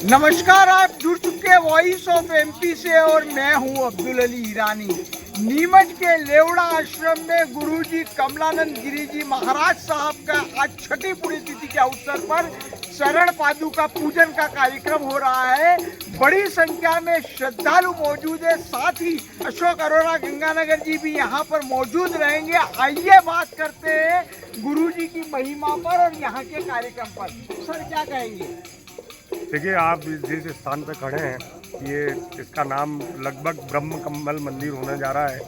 नमस्कार, आप जुड़ चुके वॉइस ऑफ एमपी से और मैं हूं अब्दुल अली ईरानी। नीमच के लेवड़ा आश्रम में गुरुजी कमलानंद गिरी जी महाराज साहब का आज छठी पुण्यतिथि के अवसर पर शरण पादुका पूजन का कार्यक्रम हो रहा है। बड़ी संख्या में श्रद्धालु मौजूद है, साथ ही अशोक अरोड़ा गंगानगर जी भी यहाँ पर मौजूद रहेंगे। आइए बात करते हैं गुरुजी की महिमा पर और यहाँ के कार्यक्रम पर। सर, क्या कहेंगे? देखिए, आप जिस स्थान पर खड़े हैं, ये इसका नाम लगभग ब्रह्म कमल मंदिर होने जा रहा है।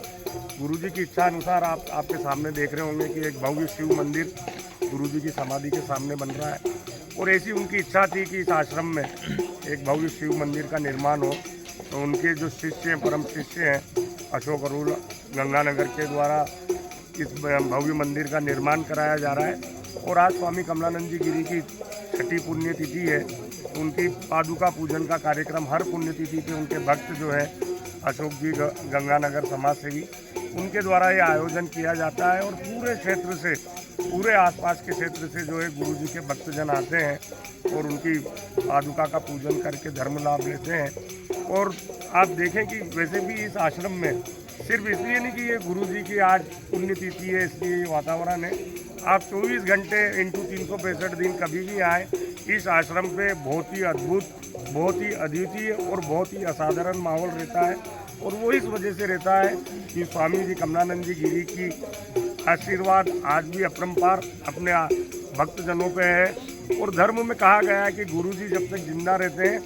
गुरुजी की इच्छा अनुसार आपके सामने देख रहे होंगे कि एक भव्य शिव मंदिर गुरुजी की समाधि के सामने बन रहा है और ऐसी उनकी इच्छा थी कि इस आश्रम में एक भव्य शिव मंदिर का निर्माण हो। तो उनके जो शिष्य हैं, परम शिष्य हैं अशोक अरोड़ा गंगानगर के द्वारा इस भव्य मंदिर का निर्माण कराया जा रहा है। और आज स्वामी कमलानंद जी गिरी की छठी पुण्यतिथि है। उनकी पादुका पूजन का कार्यक्रम हर पुण्यतिथि पे उनके भक्त जो है अशोक जी गंगानगर समाज सेवी, उनके द्वारा ये आयोजन किया जाता है। और पूरे क्षेत्र से, पूरे आसपास के क्षेत्र से जो है गुरुजी के भक्तजन आते हैं और उनकी पादुका का पूजन करके धर्म लाभ लेते हैं। और आप देखें कि वैसे भी इस आश्रम में सिर्फ इसलिए नहीं कि ये गुरुजी की आज पुण्यतिथि है इसलिए ये वातावरण है। आप 24 घंटे इंटू 365 दिन कभी भी आए, इस आश्रम पे बहुत ही अद्भुत, बहुत ही अद्वितीय और बहुत ही असाधारण माहौल रहता है। और वो इस वजह से रहता है कि स्वामी जी कमलानंद जी गिरी की आशीर्वाद आज भी अपरंपार अपने भक्तजनों पे है। और धर्म में कहा गया है कि गुरुजी जब तक जिंदा रहते हैं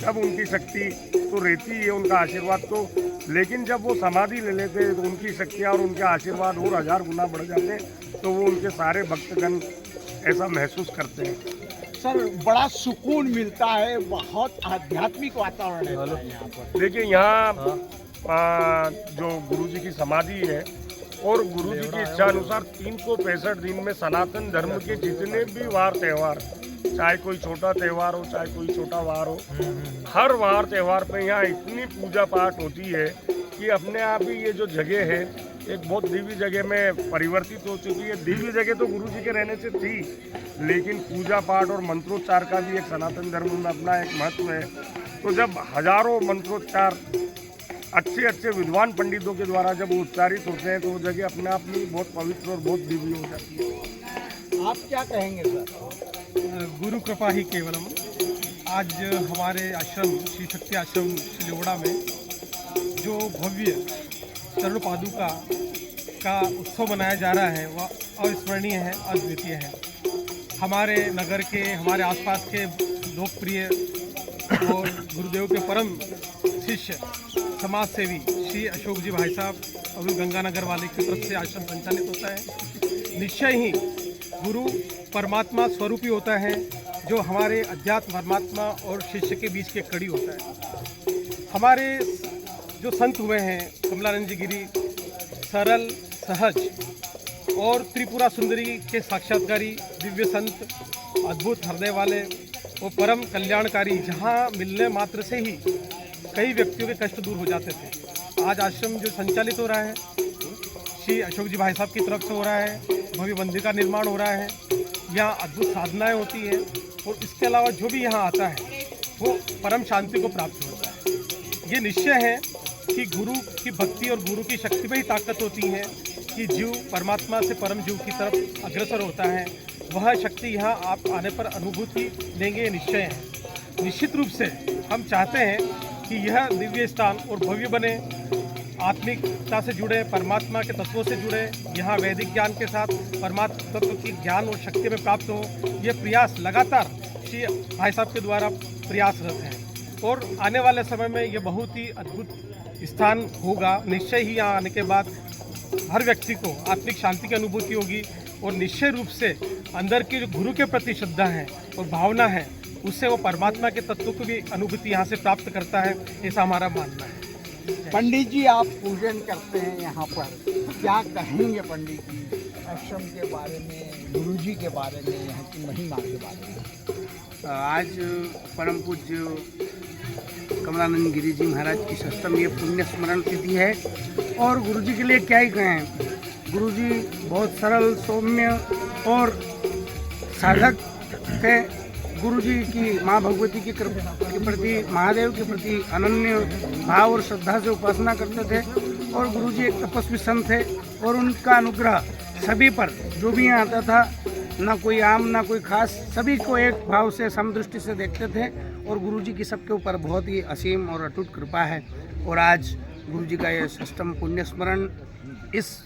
तब उनकी शक्ति तो रहती है, उनका आशीर्वाद तो, लेकिन जब वो समाधि ले लेते हैं तो उनकी शक्तियाँ और उनके आशीर्वाद और 1000 गुना बढ़ जाते हैं। तो वो उनके सारे भक्तगण ऐसा महसूस करते हैं। सर, बड़ा सुकून मिलता है, बहुत आध्यात्मिक वातावरण है यहाँ पर। देखिए, यहाँ जो गुरुजी की समाधि है और गुरुजी की इच्छा अनुसार 365 दिन में सनातन धर्म के जितने भी वार त्यौहार, चाहे कोई छोटा त्यौहार हो चाहे कोई छोटा वार हो, हर वार त्यौहार पे यहाँ इतनी पूजा पाठ होती है कि अपने आप ही ये जो जगह है एक बहुत दिव्य जगह में परिवर्तित हो चुकी है। दिव्य जगह तो गुरुजी के रहने से थी, लेकिन पूजा पाठ और मंत्रोच्चार का भी एक सनातन धर्म में अपना एक महत्व है। तो जब हजारों मंत्रोच्चार अच्छे अच्छे विद्वान पंडितों के द्वारा जब उच्चारित होते हैं तो वो जगह अपने आप में बहुत पवित्र और बहुत दिव्य हो जाती है। आप क्या कहेंगे सर? गुरु कृपा ही केवलम। आज हमारे आश्रम श्री शक्ति आश्रम लेवड़ा में जो भव्य शरण पादुका का उत्सव मनाया जा रहा है वह अविस्मरणीय है, अद्वितीय है। हमारे नगर के, हमारे आसपास के लोकप्रिय और गुरुदेव के परम शिष्य समाज सेवी श्री अशोक जी भाई साहब और गंगानगर वाले की तरफ से आश्रम संचालित होता है। निश्चय ही गुरु परमात्मा स्वरूप ही होता है, जो हमारे अध्यात्म परमात्मा और शिष्य के बीच के कड़ी होता है। हमारे जो संत हुए हैं कमलानंद जी गिरी सरल, सहज और त्रिपुरा सुंदरी के साक्षात्कारी दिव्य संत, अद्भुत हृदय वाले और परम कल्याणकारी, जहाँ मिलने मात्र से ही कई व्यक्तियों के कष्ट दूर हो जाते थे। आज आश्रम जो संचालित हो रहा है श्री अशोक जी भाई साहब की तरफ से हो रहा है, भव्य मंदिर का निर्माण हो रहा है। यहाँ अद्भुत साधनाएं होती हैं और इसके अलावा जो भी यहाँ आता है वो परम शांति को प्राप्त होता है। ये निश्चय है कि गुरु की भक्ति और गुरु की शक्ति में ही ताकत होती है कि जीव परमात्मा से परम जीव की तरफ अग्रसर होता है। वह शक्ति यहाँ आप आने पर अनुभूति लेंगे, निश्चय है। निश्चित रूप से हम चाहते हैं कि यह दिव्य स्थान और भव्य बने, आत्मिकता से जुड़े, परमात्मा के तत्वों से जुड़े, यहाँ वैदिक ज्ञान के साथ परमात्मा तत्व की ज्ञान और शक्ति में प्राप्त हो। ये प्रयास लगातार श्री भाई साहब के द्वारा प्रयासरत हैं और आने वाले समय में ये बहुत ही अद्भुत स्थान होगा। निश्चय ही यहाँ आने के बाद हर व्यक्ति को आत्मिक शांति की अनुभूति होगी और निश्चय रूप से अंदर की जो गुरु के प्रति श्रद्धा है और भावना है, उससे वो परमात्मा के तत्व को भी अनुभूति यहाँ से प्राप्त करता है, ऐसा हमारा मानना है। पंडित जी, आप पूजन करते हैं यहाँ पर, क्या कहेंगे पंडित जी आश्रम के बारे में, गुरुजी के बारे में, यहाँ की महिमा के बारे में? आज परम पूज्य कमलानंद गिरी जी महाराज की 7वीं पुण्य स्मरण तिथि है और गुरुजी के लिए क्या ही कहें। गुरुजी बहुत सरल, सौम्य और साधक थे। गुरु जी की माँ भगवती के प्रति, महादेव के प्रति अनन्य भाव और श्रद्धा से उपासना करते थे। और गुरु जी एक तपस्वी संत थे और उनका अनुग्रह सभी पर, जो भी यहाँ आता था, ना कोई आम ना कोई खास, सभी को एक भाव से समदृष्टि से देखते थे। और गुरु जी की सबके ऊपर बहुत ही असीम और अटूट कृपा है। और आज गुरु जी का ये षष्ठम पुण्य स्मरण, इस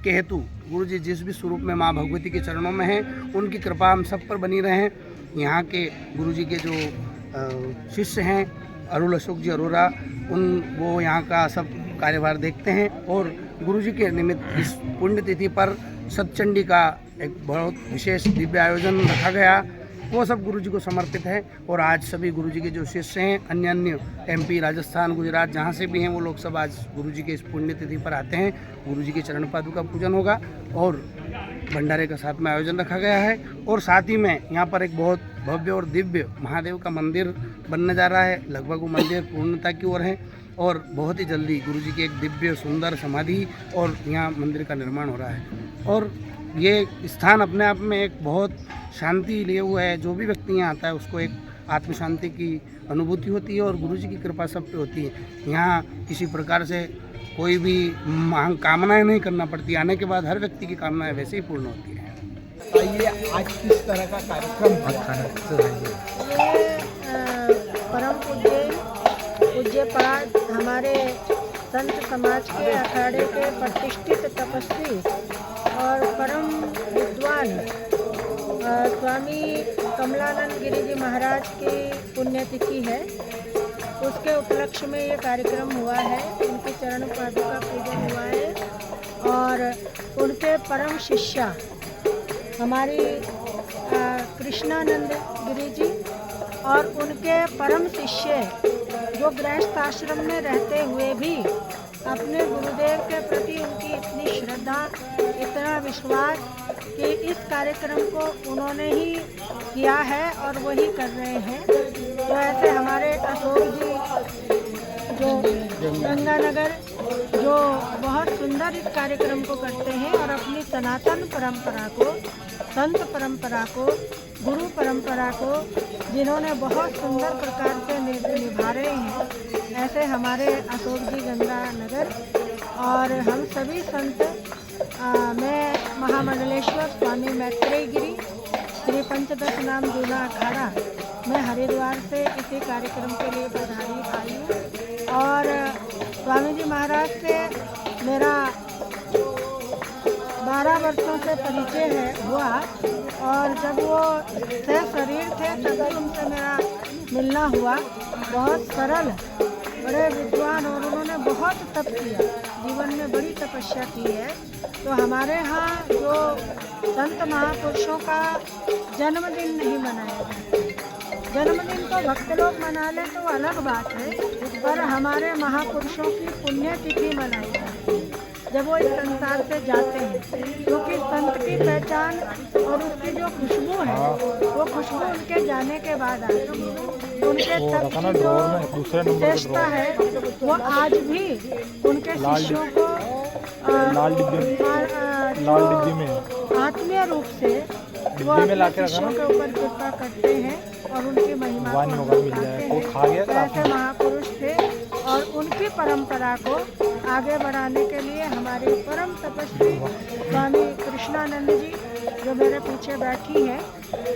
के हेतु गुरु जी जिस भी स्वरूप में माँ भगवती के चरणों में हैं, उनकी कृपा हम सब पर बनी रहे। यहाँ के गुरु जी के जो शिष्य हैं अरुल अशोक जी अरोरा, वो यहाँ का सब कार्यभार देखते हैं। और गुरु जी के निमित्त इस पुण्यतिथि पर सतचंडी का एक बहुत विशेष दिव्य आयोजन रखा गया, वो सब गुरु जी को समर्पित है। और आज सभी गुरु जी के जो शिष्य हैं अन्य MP, राजस्थान, गुजरात, जहाँ से भी हैं, वो लोग सब आज गुरु जी के इस पुण्यतिथि पर आते हैं। गुरु जी के चरण पादुका पूजन होगा और भंडारे का साथ में आयोजन रखा गया है। और साथ ही में यहाँ पर एक बहुत भव्य और दिव्य महादेव का मंदिर बनने जा रहा है। लगभग वो मंदिर पूर्णता की ओर है और बहुत ही जल्दी गुरु जी की एक दिव्य सुंदर समाधि और यहाँ मंदिर का निर्माण हो रहा है। और ये स्थान अपने आप में एक बहुत शांति लिए हुआ है। जो भी व्यक्ति यहाँ आता है उसको एक आत्म शांति की अनुभूति होती है और गुरु जी की कृपा सब पे होती है। यहाँ किसी प्रकार से कोई भी कामनाएं नहीं करना पड़ती। आने के बाद हर व्यक्ति की कामनाएं वैसे ही पूर्ण होती है। बताइए आज किस तरह का कार्यक्रम परम पूज्यपाद हमारे संत समाज के अखाड़े के प्रतिष्ठित तपस्वी और परम विद्वान स्वामी कमलानंद गिरी जी महाराज की पुण्यतिथि है, उसके उपलक्ष्य में ये कार्यक्रम हुआ है। उनके चरण पादुका पूजन हुआ है और उनके परम शिष्या हमारी कृष्णानंद गिरी जी और उनके परम शिष्य जो गृहस्थ आश्रम में रहते हुए भी अपने गुरुदेव के प्रति उनकी इतनी श्रद्धा, इतना विश्वास कि इस कार्यक्रम को उन्होंने ही किया है और वही कर रहे हैं। तो ऐसे हमारे अशोक जी जो गंगानगर जो बहुत सुंदर इस कार्यक्रम को करते हैं और अपनी सनातन परंपरा को, संत परंपरा को, गुरु परंपरा को जिन्होंने बहुत सुंदर प्रकार से निभा रहे हैं, ऐसे हमारे अशोक जी गंगानगर और हम सभी संत, मैं महामंडलेश्वर स्वामी मैत्रेय गिरी श्री पंचदश नाम जूना अखाड़ा, मैं हरिद्वार से इसी कार्यक्रम के लिए पधारी आई हूँ। और स्वामी जी महाराज से मेरा 12 वर्षों से परिचय हुआ और जब वो शरीर थे तभी उनसे मेरा मिलना हुआ। बहुत सरल, बड़े विद्वान और उन्होंने बहुत तप किया, जीवन में बड़ी तपस्या की है। तो हमारे यहाँ जो संत महापुरुषों का जन्मदिन नहीं मनाया जाता, जन्मदिन तो भक्त लोग मना लें तो अलग बात है, पर हमारे महापुरुषों की पुण्यतिथि मनाई जाती है जब वो इस संसार से जाते हैं, क्योंकि संत की पहचान और उसकी जो खुशबू है वो खुशबू उनके जाने के बाद आती है। उनके तप की जो विशेषता है वो आज भी उनके शिष्यों को आत्मीय रूप से वो अपने शिष्यों के ऊपर कृपा करते हैं और उनकी महिमा को गाते हैं। ऐसे महापुरुष थे और उनकी परंपरा को आगे बढ़ाने के लिए हमारे परम तपस्वी स्वामी कृष्णानंद जी जो मेरे पीछे बैठी हैं,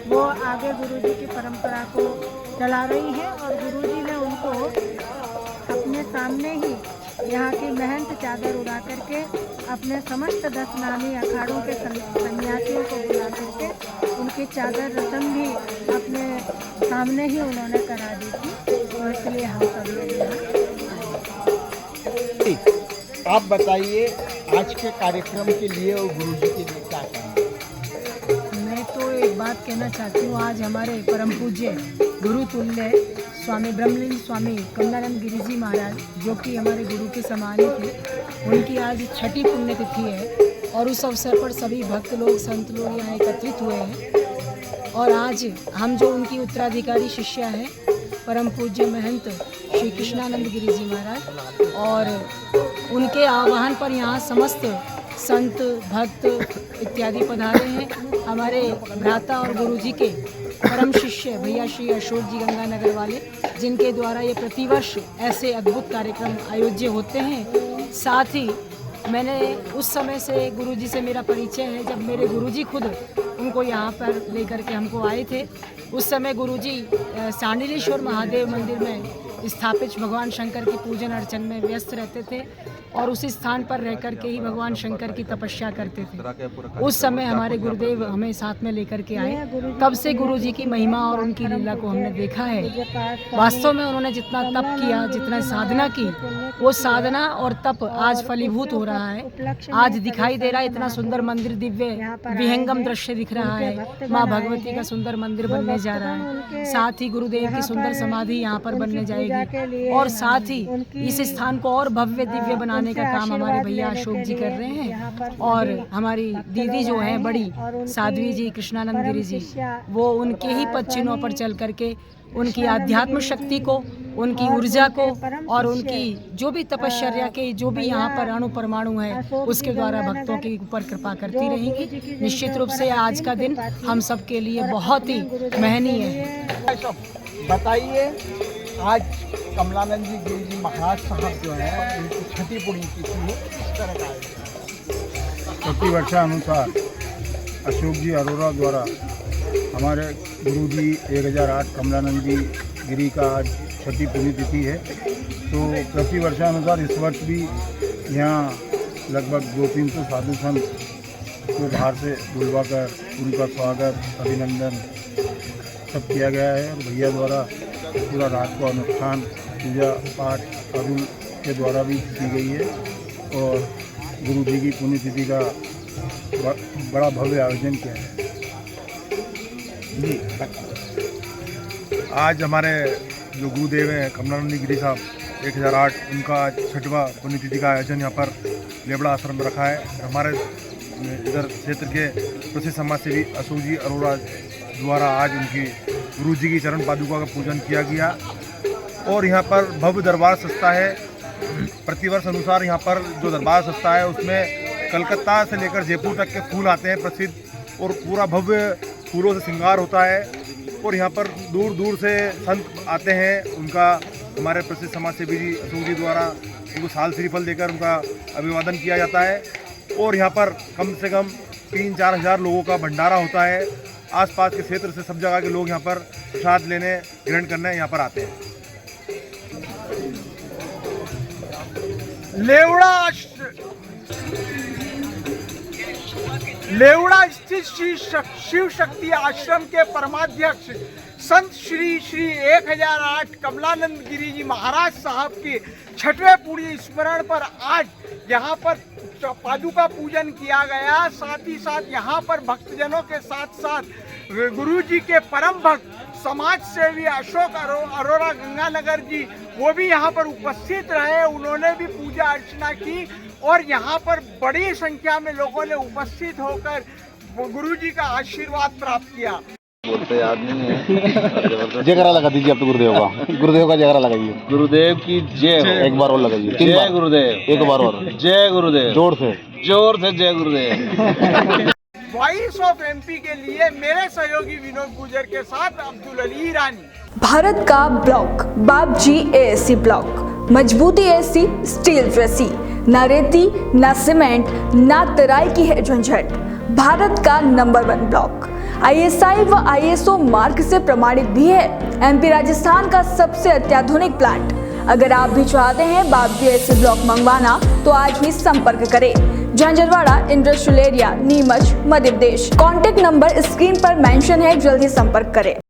वो आगे गुरु जी की परंपरा को चला रही हैं और गुरु जी ने उनको अपने सामने ही यहाँ की महंत चादर उड़ा करके अपने समस्त 10 नामी अखाड़ों के सन्यासियों को बुला करके उनकी चादर रस्म भी अपने सामने ही उन्होंने करा दी थी। और इसलिए हम सब लोग आप बताइए आज के कार्यक्रम के लिए और गुरु जी के लिए क्या कहेंगे? मैं तो एक बात कहना चाहती हूँ, आज हमारे परम पूज्य गुरु तुल्य स्वामी ब्रह्मलीन स्वामी कमलानंद गिरी जी महाराज जो कि हमारे गुरु के समान ही थे, उनकी आज 6ठी पुण्यतिथि है और उस अवसर पर सभी भक्त लोग, संत लोग यहाँ एकत्रित हुए हैं। और आज हम जो उनकी उत्तराधिकारी शिष्य हैं परम पूज्य महंत श्री कृष्णानंद गिरी जी महाराज, और उनके आह्वान पर यहाँ समस्त संत भक्त इत्यादि पधारे हैं। हमारे भ्राता और गुरु जी के परम शिष्य भैया श्री अशोक जी गंगानगर वाले, जिनके द्वारा ये प्रतिवर्ष ऐसे अद्भुत कार्यक्रम आयोज्य होते हैं। साथ ही मैंने उस समय से गुरुजी से मेरा परिचय है, जब मेरे गुरुजी खुद उनको यहाँ पर लेकर के हमको आए थे। उस समय गुरुजी सांडिलेश्वर महादेव मंदिर में स्थापित भगवान शंकर की पूजन अर्चन में व्यस्त रहते थे और उसी स्थान पर रह कर के ही भगवान शंकर की तपस्या करते थे। उस समय हमारे गुरुदेव हमें साथ में लेकर के आए, तब से गुरुजी की महिमा और उनकी लीला को हमने देखा है। वास्तव में उन्होंने जितना तप किया, जितना साधना की, वो साधना और तप आज फलीभूत हो रहा है। आज दिखाई दे रहा है इतना सुंदर मंदिर, दिव्य विहंगम दृश्य दिख रहा है। माँ भगवती का सुंदर मंदिर बनने जा रहा है, साथ ही गुरुदेव की सुंदर समाधि यहाँ पर बनने जाएगी और साथ ही इस स्थान को और भव्य दिव्य बनाने का काम हमारे भैया अशोक जी कर रहे हैं। और हमारी दीदी जो है बड़ी साध्वी जी कृष्णानंद गिरी जी, वो उनके ही पद चिन्हों पर चल करके उनकी आध्यात्म शक्ति को, उनकी ऊर्जा को और उनकी जो भी तपश्चर्या के जो भी यहाँ पर अणु परमाणु है, उसके द्वारा भक्तों के ऊपर कृपा करती रहेंगी। निश्चित रूप से आज का दिन हम सब के लिए बहुत ही महनीय है। बताइए, आज कमलानंद जी गिरी जी महाराज साहब जो है उनकी छठी पुण्यतिथि है, किस तरह का है? प्रतिवर्षानुसार अशोक जी अरोरा द्वारा हमारे गुरुजी 1008 कमलानंद जी गिरी का आज छठी पुण्यतिथि है। तो प्रतिवर्षानुसार इस वर्ष भी यहाँ लगभग 200-300 साधु संत को बाहर से बुलवाकर उनका स्वागत, अभिनंदन सब किया गया है। और भैया द्वारा पूरा रात को अनुष्ठान, पूजा पाठ अरुण के द्वारा भी की गई है और गुरु जी की पुण्यतिथि का बड़ा भव्य आयोजन किया है। आज हमारे जो गुरुदेव हैं कमलानंद गिरी साहब 1008, उनका 6वां पुण्यतिथि का आयोजन यहाँ पर लेबड़ा आश्रम में रखा है। हमारे इधर क्षेत्र के प्रसिद्ध समाज सेवी अशोक जी अरोरा द्वारा आज उनकी गुरु जी की चरण पादुका का पूजन किया गया और यहाँ पर भव्य दरबार सजता है। प्रतिवर्ष अनुसार यहाँ पर जो दरबार सजता है उसमें कलकत्ता से लेकर जयपुर तक के फूल आते हैं प्रसिद्ध, और पूरा भव्य फूलों से श्रृंगार होता है और यहाँ पर दूर दूर से संत आते हैं। उनका हमारे प्रसिद्ध समाज सेवी जी अशोक जी द्वारा उनको साल श्रीफल देकर उनका अभिवादन किया जाता है और यहाँ पर कम से कम 3-4 हज़ार लोगों का भंडारा होता है। आसपास के क्षेत्र से सब जगह के लोग यहाँ पर प्रसाद लेने, ग्रहण करने यहाँ पर आते हैं। लेवड़ा स्थित श्री शिव शक्ति आश्रम के परमाध्यक्ष संत श्री 1008 कमलानंद गिरी जी महाराज साहब के 6वें पुण्य स्मरण पर आज यहाँ पर पादुका पूजन किया गया। साथ ही साथ यहाँ पर भक्तजनों के साथ साथ गुरु जी के परम भक्त समाज सेवी अशोक अरोरा गंगानगर जी, वो भी यहाँ पर उपस्थित रहे। उन्होंने भी पूजा अर्चना की और यहाँ पर बड़ी संख्या में लोगों ने उपस्थित होकर गुरु जी का आशीर्वाद प्राप्त किया। बोलते याद नहीं है। जयकारा लगा दीजिए आप तो गुरुदेव का जयकारा लगाइए। गुरुदेव की जय। एक बार और लगाइए। जय गुरुदेव। एक बार और। जय गुरुदेव। जोर से जय गुरुदेव। वॉइस ऑफ एमपी के लिए मेरे सहयोगी विनोद गुजर के साथ अब्दुल अली ईरानी। भारत का ब्लॉक बाबजी एएससी ब्लॉक, मजबूती ऐसी स्टील जैसी, ना रेती ना सीमेंट ना तराई की है झंझट। भारत का नंबर 1 ब्लॉक ISI व ISO मार्क से प्रमाणित भी है। MP राजस्थान का सबसे अत्याधुनिक प्लांट। अगर आप भी चाहते हैं बाबजी एएससी ब्लॉक मंगवाना तो आज ही संपर्क करें। Jhanjharwada industrial area, Neemuch, Madhya Pradesh. Contact number screen पर मेंशन है, जल्दी संपर्क करें।